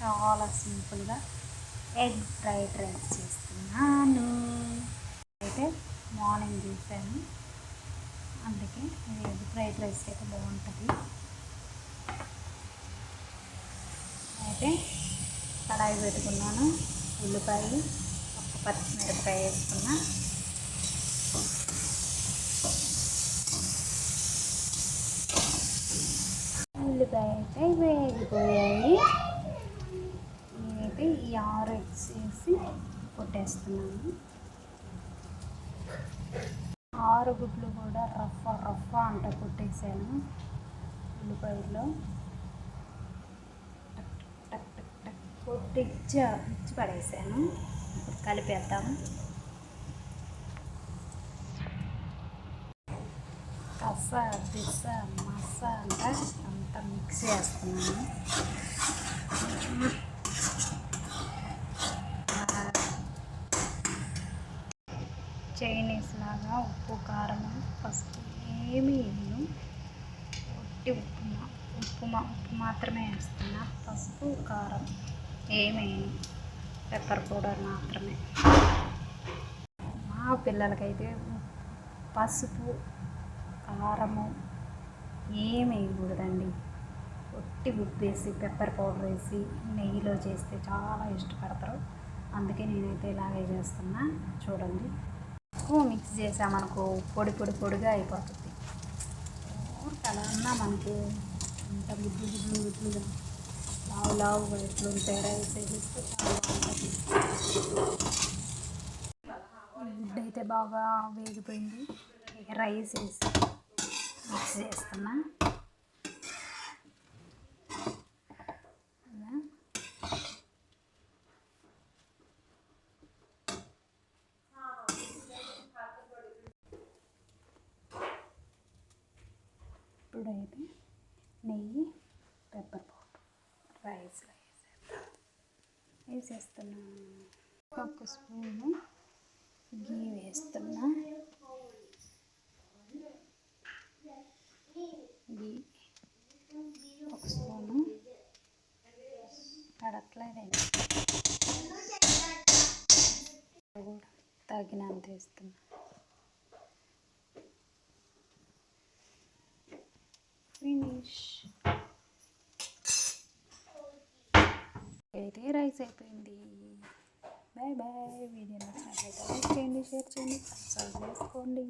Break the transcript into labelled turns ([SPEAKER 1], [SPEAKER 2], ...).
[SPEAKER 1] చాలా సింపుల్గా egg fried rice చేస్తున్నాను. అయితే మార్నింగ్ చేశాను, అందుకే ఇది ఎగ్ ఫ్రైడ్ రైస్ అయితే బాగుంటుంది. అయితే కడాయి పెట్టుకున్నాను, ఉల్లిపాయలు, ఒక పచ్చిమిరపకాయ వేసుకున్నా. ఉల్లిపాయ అయితే వేగిపోయాయి. నేనైతే ఈ 6 ఎగ్స్ వేసి కొట్టేస్తున్నాను. 6 గుడ్లు కూడా రఫ్ అంట కొట్టేసాను. ఉల్లిపాయలో కొట్టి ఇచ్చి పడేసాను. ఇప్పుడు కలిపేద్దాము. కస పిస మస అంతా మిక్స్ చేస్తున్నాను. చైనీస్ లాగా ఉప్పు కారం పసుపు ఏమీ వేయను. ఒట్టి ఉప్పు మాత్రమే వేస్తున్నా. పసుపు కారం ఏమీ వేయను, పెప్పర్ పౌడర్ మాత్రమే. మా పిల్లలకైతే పసుపు కారము ఏమి వేయకూడదండి. ఒట్టి ఉప్పు వేసి పెప్పర్ పౌడర్ వేసి నెయ్యిలో చేస్తే చాలా ఇష్టపడతారు. అందుకే నేనైతే ఇలాగే చేస్తున్నా. చూడండి, ఎక్కువ మిక్స్ చేసామనుకో పొడిగా అయిపోతుంది. అలా అన్నా మనకి అంత గుడ్లుగా లావుగా ఎట్లుంటాయి రైస్ వేస్తే చాలా బాగుంటుంది. గుడ్డు అయితే బాగా వేగిపోయింది. రైస్ వేసి మిక్స్ చేస్తున్నా. ఇప్పుడైతే నెయ్యి, పెప్పర్ పౌడర్ రైస్లో వేసేస్తున్నాను. ఒక స్పూను గీ వేస్తున్నా. గీ ఒక స్పూను పడట్లేదండి, కూడా తగినంత వేస్తున్నా. ఫినిష్. అయితే రైస్ అయిపోయింది. Bye bye. వీడియో నచ్చినట్లయితే లైక్ చేయండి, షేర్ చేయండి, సబ్స్క్రైబ్ చేసుకోండి.